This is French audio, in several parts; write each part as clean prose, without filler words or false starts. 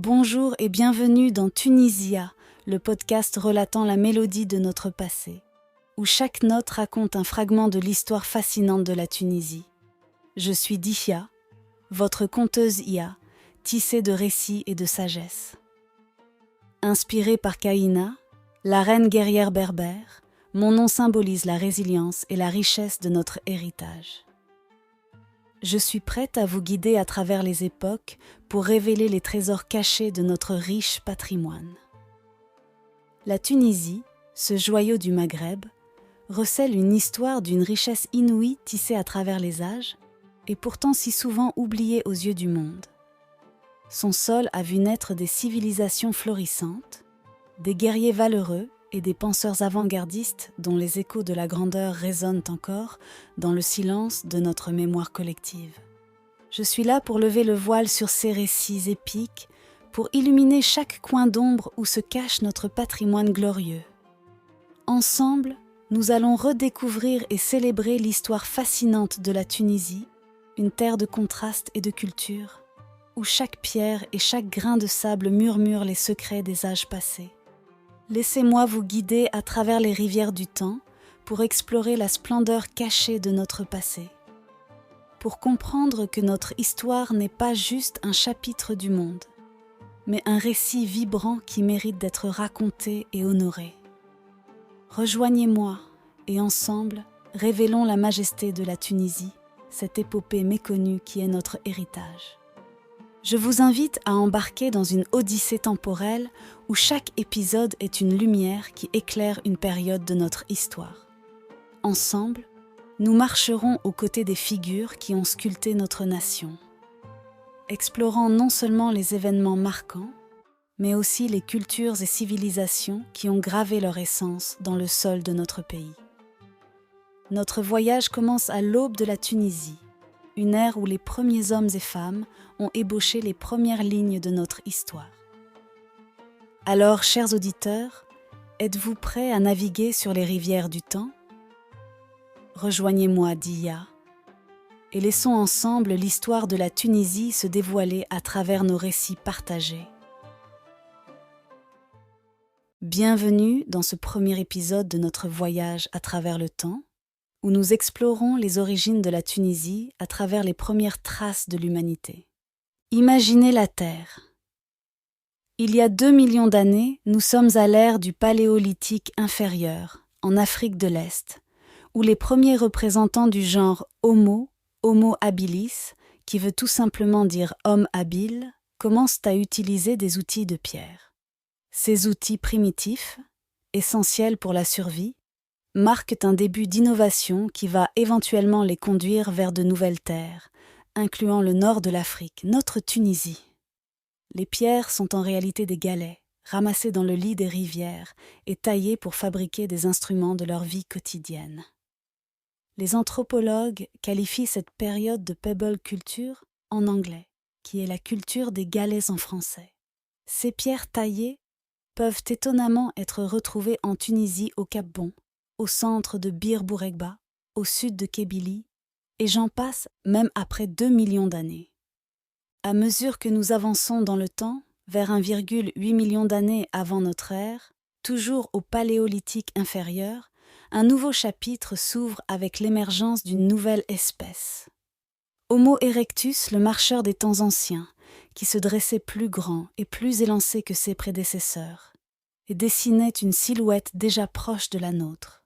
Bonjour et bienvenue dans Tunisia, le podcast relatant la mélodie de notre passé, où chaque note raconte un fragment de l'histoire fascinante de la Tunisie. Je suis Dihia, votre conteuse Ia, tissée de récits et de sagesse. Inspirée par Kaïna, la reine guerrière berbère, mon nom symbolise la résilience et la richesse de notre héritage. Je suis prête à vous guider à travers les époques pour révéler les trésors cachés de notre riche patrimoine. La Tunisie, ce joyau du Maghreb, recèle une histoire d'une richesse inouïe tissée à travers les âges et pourtant si souvent oubliée aux yeux du monde. Son sol a vu naître des civilisations florissantes, des guerriers valeureux et des penseurs avant-gardistes dont les échos de la grandeur résonnent encore dans le silence de notre mémoire collective. Je suis là pour lever le voile sur ces récits épiques, pour illuminer chaque coin d'ombre où se cache notre patrimoine glorieux. Ensemble, nous allons redécouvrir et célébrer l'histoire fascinante de la Tunisie, une terre de contrastes et de culture, où chaque pierre et chaque grain de sable murmurent les secrets des âges passés. Laissez-moi vous guider à travers les rivières du temps pour explorer la splendeur cachée de notre passé. Pour comprendre que notre histoire n'est pas juste un chapitre du monde, mais un récit vibrant qui mérite d'être raconté et honoré. Rejoignez-moi et ensemble, révélons la majesté de la Tunisie, cette épopée méconnue qui est notre héritage. Je vous invite à embarquer dans une odyssée temporelle où chaque épisode est une lumière qui éclaire une période de notre histoire. Ensemble, nous marcherons aux côtés des figures qui ont sculpté notre nation, explorant non seulement les événements marquants, mais aussi les cultures et civilisations qui ont gravé leur essence dans le sol de notre pays. Notre voyage commence à l'aube de la Tunisie, une ère où les premiers hommes et femmes ont ébauché les premières lignes de notre histoire. Alors, chers auditeurs, êtes-vous prêts à naviguer sur les rivières du temps ? Rejoignez-moi, Dia, et laissons ensemble l'histoire de la Tunisie se dévoiler à travers nos récits partagés. Bienvenue dans ce premier épisode de notre voyage à travers le temps, où nous explorons les origines de la Tunisie à travers les premières traces de l'humanité. Imaginez la Terre. Il y a 2 millions d'années, nous sommes à l'ère du Paléolithique inférieur, en Afrique de l'Est, où les premiers représentants du genre Homo habilis, qui veut tout simplement dire homme habile, commencent à utiliser des outils de pierre. Ces outils primitifs, essentiels pour la survie, marquent un début d'innovation qui va éventuellement les conduire vers de nouvelles terres, incluant le nord de l'Afrique, notre Tunisie. Les pierres sont en réalité des galets, ramassés dans le lit des rivières et taillés pour fabriquer des instruments de leur vie quotidienne. Les anthropologues qualifient cette période de pebble culture en anglais, qui est la culture des galets en français. Ces pierres taillées peuvent étonnamment être retrouvées en Tunisie au Cap-Bon, au centre de Bir Bouregba, au sud de Kabylie, et j'en passe même après 2 millions d'années. À mesure que nous avançons dans le temps, vers 1,8 million d'années avant notre ère, toujours au Paléolithique inférieur, un nouveau chapitre s'ouvre avec l'émergence d'une nouvelle espèce. Homo erectus, le marcheur des temps anciens, qui se dressait plus grand et plus élancé que ses prédécesseurs, et dessinait une silhouette déjà proche de la nôtre.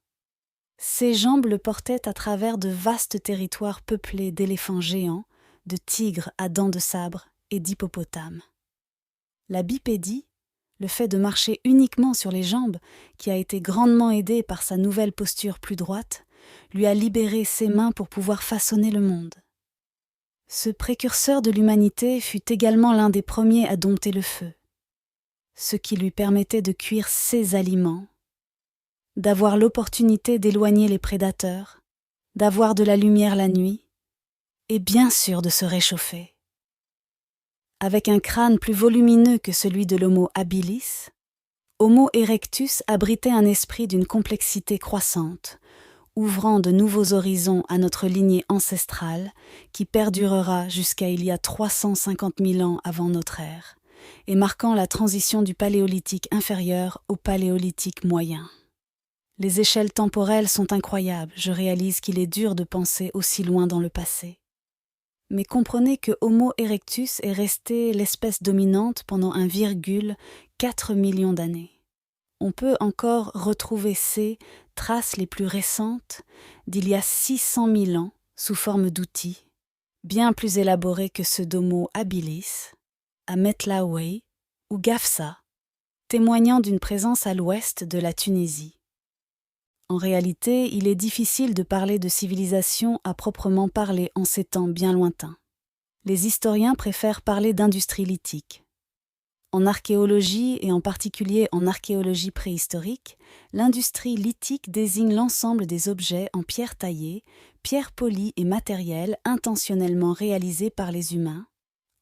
Ses jambes le portaient à travers de vastes territoires peuplés d'éléphants géants, de tigres à dents de sabre et d'hippopotames. La bipédie, le fait de marcher uniquement sur les jambes, qui a été grandement aidé par sa nouvelle posture plus droite, lui a libéré ses mains pour pouvoir façonner le monde. Ce précurseur de l'humanité fut également l'un des premiers à dompter le feu, ce qui lui permettait de cuire ses aliments, d'avoir l'opportunité d'éloigner les prédateurs, d'avoir de la lumière la nuit, et bien sûr de se réchauffer. Avec un crâne plus volumineux que celui de l'Homo habilis, Homo erectus abritait un esprit d'une complexité croissante, ouvrant de nouveaux horizons à notre lignée ancestrale qui perdurera jusqu'à il y a 350 000 ans avant notre ère, et marquant la transition du Paléolithique inférieur au Paléolithique moyen. Les échelles temporelles sont incroyables, je réalise qu'il est dur de penser aussi loin dans le passé. Mais comprenez que Homo erectus est resté l'espèce dominante pendant 1,4 million d'années. On peut encore retrouver ces traces les plus récentes d'il y a 600 000 ans sous forme d'outils, bien plus élaborés que ceux d'Homo habilis, à Metlaway ou Gafsa, témoignant d'une présence à l'ouest de la Tunisie. En réalité, il est difficile de parler de civilisation à proprement parler en ces temps bien lointains. Les historiens préfèrent parler d'industrie lithique. En archéologie, et en particulier en archéologie préhistorique, l'industrie lithique désigne l'ensemble des objets en pierre taillée, pierre polie et matériels intentionnellement réalisés par les humains.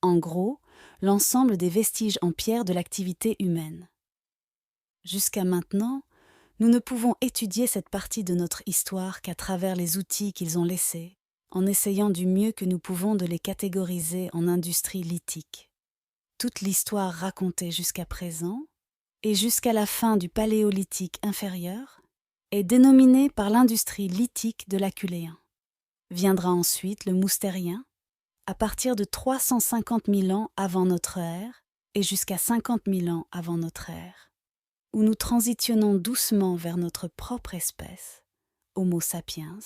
En gros, l'ensemble des vestiges en pierre de l'activité humaine. Jusqu'à maintenant, nous ne pouvons étudier cette partie de notre histoire qu'à travers les outils qu'ils ont laissés, en essayant du mieux que nous pouvons de les catégoriser en industrie lithique. Toute l'histoire racontée jusqu'à présent, et jusqu'à la fin du Paléolithique inférieur, est dénominée par l'industrie lithique de l'Aquléen. Viendra ensuite le Moustérien, à partir de 350 000 ans avant notre ère et jusqu'à 50 000 ans avant notre ère, où nous transitionnons doucement vers notre propre espèce, Homo sapiens,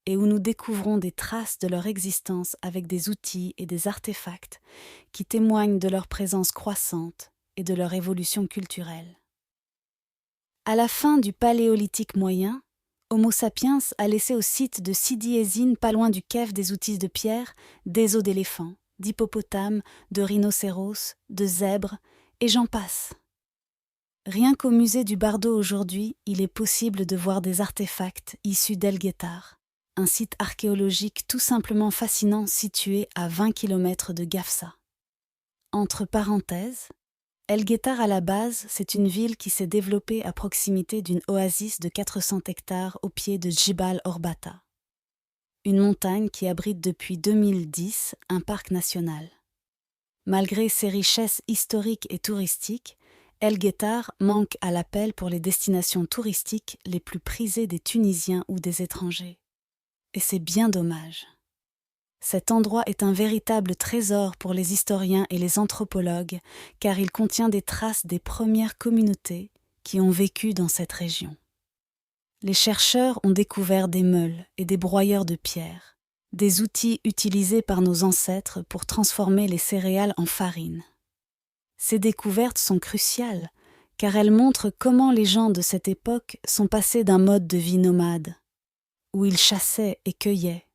et où nous découvrons des traces de leur existence avec des outils et des artefacts qui témoignent de leur présence croissante et de leur évolution culturelle. À la fin du Paléolithique moyen, Homo sapiens a laissé au site de Sidi Ezine, pas loin du Kef, des outils de pierre, des os d'éléphants, d'hippopotames, de rhinocéros, de zèbres, et j'en passe. Rien qu'au musée du Bardo aujourd'hui, il est possible de voir des artefacts issus d'El Guettar, un site archéologique tout simplement fascinant situé à 20 km de Gafsa. Entre parenthèses, El Guettar à la base, c'est une ville qui s'est développée à proximité d'une oasis de 400 hectares au pied de Djibal Orbata, une montagne qui abrite depuis 2010 un parc national. Malgré ses richesses historiques et touristiques, El Guettar manque à l'appel pour les destinations touristiques les plus prisées des Tunisiens ou des étrangers. Et c'est bien dommage. Cet endroit est un véritable trésor pour les historiens et les anthropologues, car il contient des traces des premières communautés qui ont vécu dans cette région. Les chercheurs ont découvert des meules et des broyeurs de pierre, des outils utilisés par nos ancêtres pour transformer les céréales en farine. Ces découvertes sont cruciales, car elles montrent comment les gens de cette époque sont passés d'un mode de vie nomade, où ils chassaient et cueillaient,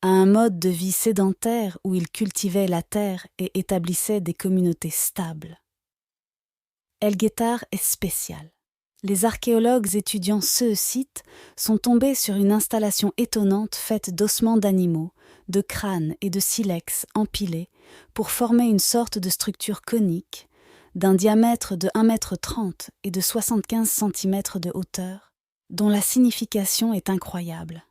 à un mode de vie sédentaire où ils cultivaient la terre et établissaient des communautés stables. El Guettar est spécial. Les archéologues étudiant ce site sont tombés sur une installation étonnante faite d'ossements d'animaux, de crânes et de silex empilés pour former une sorte de structure conique d'un diamètre de 1,30 m et de 75 cm de hauteur, dont la signification est incroyable.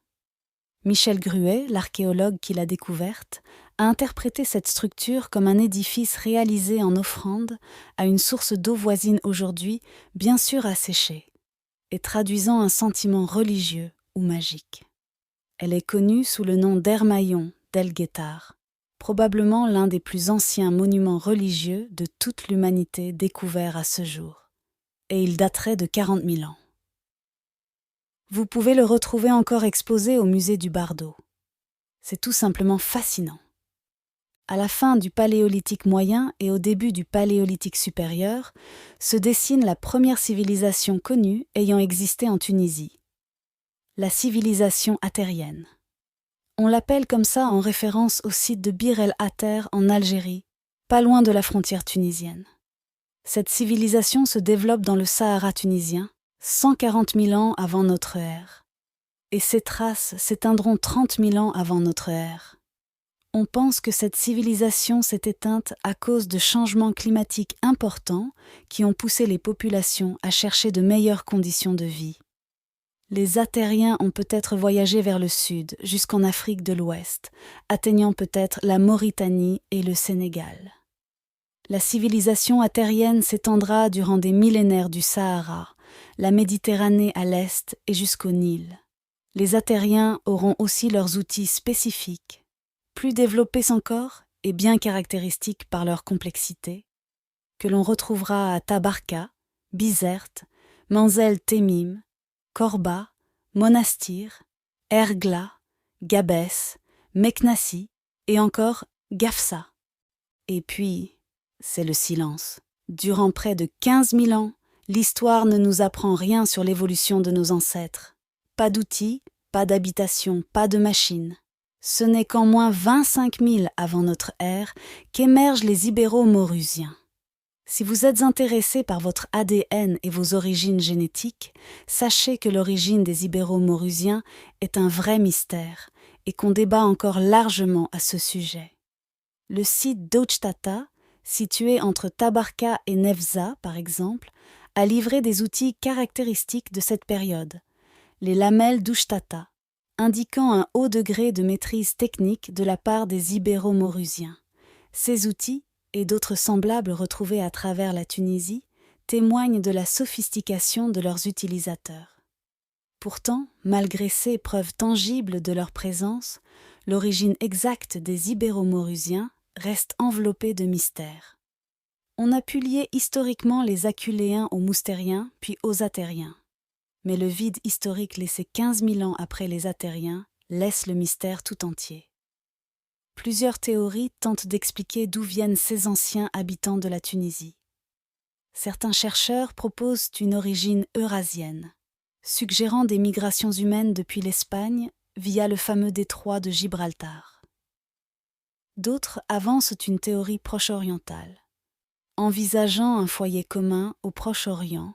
Michel Gruet, l'archéologue qui l'a découverte, a interprété cette structure comme un édifice réalisé en offrande à une source d'eau voisine aujourd'hui, bien sûr asséchée, et traduisant un sentiment religieux ou magique. Elle est connue sous le nom d'Hermaillon d'El Guettar, probablement l'un des plus anciens monuments religieux de toute l'humanité découvert à ce jour, et il daterait de 40 000 ans. Vous pouvez le retrouver encore exposé au musée du Bardo. C'est tout simplement fascinant. À la fin du Paléolithique moyen et au début du Paléolithique supérieur, se dessine la première civilisation connue ayant existé en Tunisie, la civilisation attérienne. On l'appelle comme ça en référence au site de Bir el Ater en Algérie, pas loin de la frontière tunisienne. Cette civilisation se développe dans le Sahara tunisien, 140 000 ans avant notre ère, et ses traces s'éteindront 30 000 ans avant notre ère. On pense que cette civilisation s'est éteinte à cause de changements climatiques importants qui ont poussé les populations à chercher de meilleures conditions de vie. Les Attériens ont peut-être voyagé vers le sud, jusqu'en Afrique de l'Ouest, atteignant peut-être la Mauritanie et le Sénégal. La civilisation attérienne s'étendra durant des millénaires du Sahara, la Méditerranée à l'est et jusqu'au Nil. Les Attériens auront aussi leurs outils spécifiques, plus développés encore et bien caractéristiques par leur complexité, que l'on retrouvera à Tabarka, Bizerte, Manzel Temim, Korba, Monastir, Ergla, Gabès, Meknassi et encore Gafsa. Et puis, c'est le silence. Durant près de 15 000 ans, l'histoire ne nous apprend rien sur l'évolution de nos ancêtres. Pas d'outils, pas d'habitation, pas de machines. Ce n'est qu'en moins 25 000 avant notre ère qu'émergent les Ibéro-Maurusiens. Si vous êtes intéressé par votre ADN et vos origines génétiques, sachez que l'origine des Ibéro-Maurusiens est un vrai mystère et qu'on débat encore largement à ce sujet. Le site d'Ochtata, situé entre Tabarka et Nefza par exemple, a livré des outils caractéristiques de cette période, les lamelles d'Ochtata, indiquant un haut degré de maîtrise technique de la part des Ibéro-Maurusiens. Ces outils, et d'autres semblables retrouvés à travers la Tunisie, témoignent de la sophistication de leurs utilisateurs. Pourtant, malgré ces preuves tangibles de leur présence, l'origine exacte des Ibéro-Maurusiens reste enveloppée de mystères. On a pu lier historiquement les Aculéens aux Moustériens, puis aux Attériens. Mais le vide historique laissé 15 000 ans après les Attériens laisse le mystère tout entier. Plusieurs théories tentent d'expliquer d'où viennent ces anciens habitants de la Tunisie. Certains chercheurs proposent une origine eurasienne, suggérant des migrations humaines depuis l'Espagne via le fameux détroit de Gibraltar. D'autres avancent une théorie proche-orientale, envisageant un foyer commun au Proche-Orient,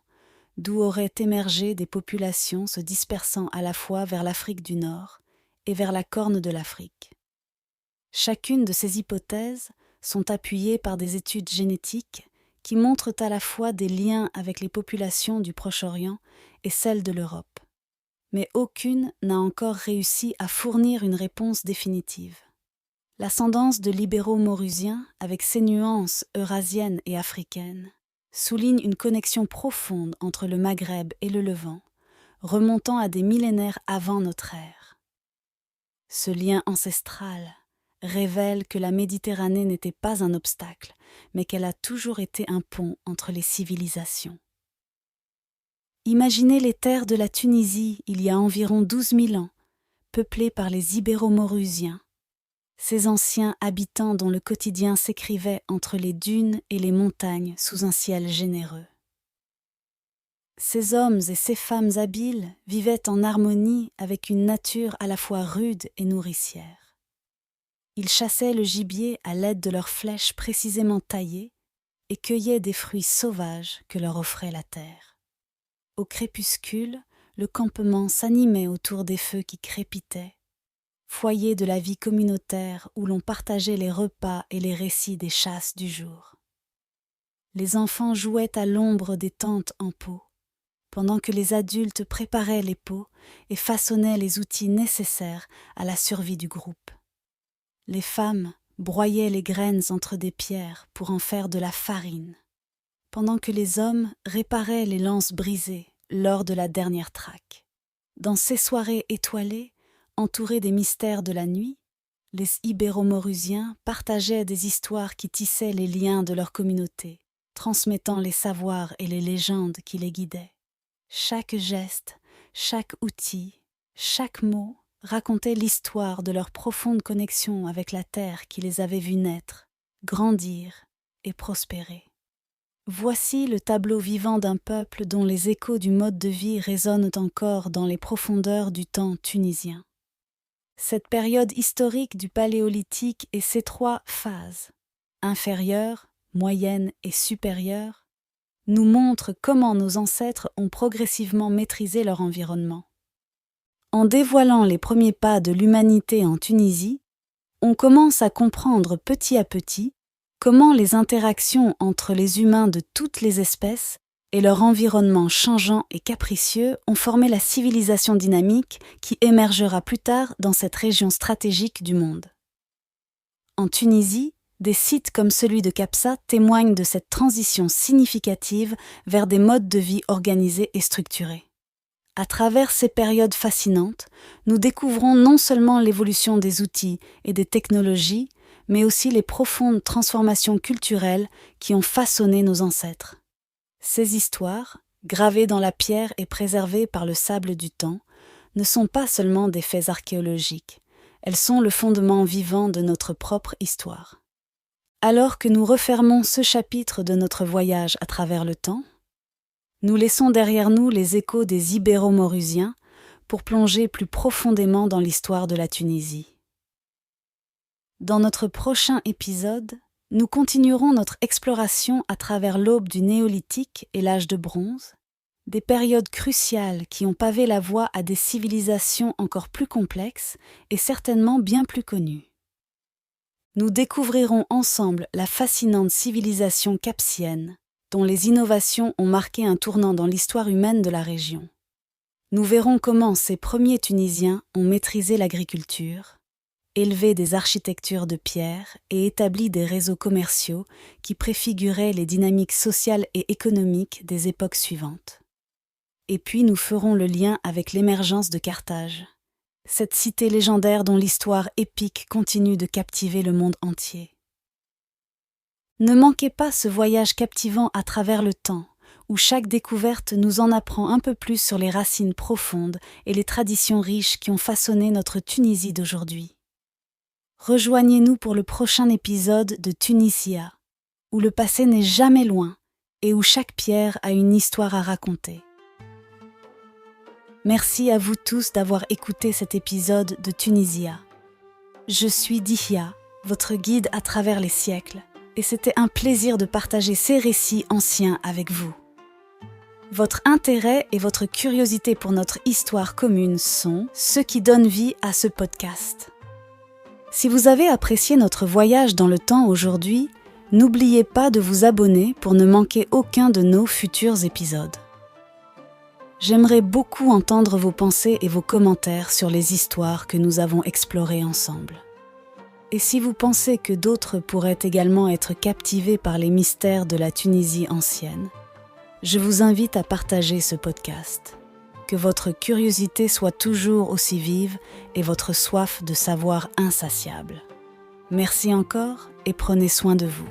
d'où auraient émergé des populations se dispersant à la fois vers l'Afrique du Nord et vers la Corne de l'Afrique. Chacune de ces hypothèses sont appuyées par des études génétiques qui montrent à la fois des liens avec les populations du Proche-Orient et celles de l'Europe. Mais aucune n'a encore réussi à fournir une réponse définitive. L'ascendance de l'Ibéro-Maurusien, avec ses nuances eurasiennes et africaines, souligne une connexion profonde entre le Maghreb et le Levant, remontant à des millénaires avant notre ère. Ce lien ancestral révèle que la Méditerranée n'était pas un obstacle, mais qu'elle a toujours été un pont entre les civilisations. Imaginez les terres de la Tunisie il y a environ 12 000 ans, peuplées par les Ibéro-Maurusiens, ces anciens habitants dont le quotidien s'écrivait entre les dunes et les montagnes sous un ciel généreux. Ces hommes et ces femmes habiles vivaient en harmonie avec une nature à la fois rude et nourricière. Ils chassaient le gibier à l'aide de leurs flèches précisément taillées et cueillaient des fruits sauvages que leur offrait la terre. Au crépuscule, le campement s'animait autour des feux qui crépitaient, foyer de la vie communautaire où l'on partageait les repas et les récits des chasses du jour. Les enfants jouaient à l'ombre des tentes en peau, pendant que les adultes préparaient les pots et façonnaient les outils nécessaires à la survie du groupe. Les femmes broyaient les graines entre des pierres pour en faire de la farine, pendant que les hommes réparaient les lances brisées lors de la dernière traque. Dans ces soirées étoilées, entourées des mystères de la nuit, les Ibéro-Maurusiens partageaient des histoires qui tissaient les liens de leur communauté, transmettant les savoirs et les légendes qui les guidaient. Chaque geste, chaque outil, chaque mot racontait l'histoire de leur profonde connexion avec la terre qui les avait vus naître, grandir et prospérer. Voici le tableau vivant d'un peuple dont les échos du mode de vie résonnent encore dans les profondeurs du temps tunisien. Cette période historique du Paléolithique et ses trois phases, inférieure, moyenne et supérieure, nous montre comment nos ancêtres ont progressivement maîtrisé leur environnement. En dévoilant les premiers pas de l'humanité en Tunisie, on commence à comprendre petit à petit comment les interactions entre les humains de toutes les espèces et leur environnement changeant et capricieux ont formé la civilisation dynamique qui émergera plus tard dans cette région stratégique du monde. En Tunisie, Des sites comme celui de Capsa témoignent de cette transition significative vers des modes de vie organisés et structurés. À travers ces périodes fascinantes, nous découvrons non seulement l'évolution des outils et des technologies, mais aussi les profondes transformations culturelles qui ont façonné nos ancêtres. Ces histoires, gravées dans la pierre et préservées par le sable du temps, ne sont pas seulement des faits archéologiques, elles sont le fondement vivant de notre propre histoire. Alors que nous refermons ce chapitre de notre voyage à travers le temps, nous laissons derrière nous les échos des Ibéro-Maurusiens pour plonger plus profondément dans l'histoire de la Tunisie. Dans notre prochain épisode, nous continuerons notre exploration à travers l'aube du Néolithique et l'âge de bronze, des périodes cruciales qui ont pavé la voie à des civilisations encore plus complexes et certainement bien plus connues. Nous découvrirons ensemble la fascinante civilisation capsienne, dont les innovations ont marqué un tournant dans l'histoire humaine de la région. Nous verrons comment ces premiers Tunisiens ont maîtrisé l'agriculture, élevé des architectures de pierre et établi des réseaux commerciaux qui préfiguraient les dynamiques sociales et économiques des époques suivantes. Et puis nous ferons le lien avec l'émergence de Carthage, cette cité légendaire dont l'histoire épique continue de captiver le monde entier. Ne manquez pas ce voyage captivant à travers le temps, où chaque découverte nous en apprend un peu plus sur les racines profondes et les traditions riches qui ont façonné notre Tunisie d'aujourd'hui. Rejoignez-nous pour le prochain épisode de Tunisia, où le passé n'est jamais loin et où chaque pierre a une histoire à raconter. Merci à vous tous d'avoir écouté cet épisode de Tunisia. Je suis Dihia, votre guide à travers les siècles, et c'était un plaisir de partager ces récits anciens avec vous. Votre intérêt et votre curiosité pour notre histoire commune sont ce qui donne vie à ce podcast. Si vous avez apprécié notre voyage dans le temps aujourd'hui, n'oubliez pas de vous abonner pour ne manquer aucun de nos futurs épisodes. J'aimerais beaucoup entendre vos pensées et vos commentaires sur les histoires que nous avons explorées ensemble. Et si vous pensez que d'autres pourraient également être captivés par les mystères de la Tunisie ancienne, je vous invite à partager ce podcast. Que votre curiosité soit toujours aussi vive et votre soif de savoir insatiable. Merci encore et prenez soin de vous.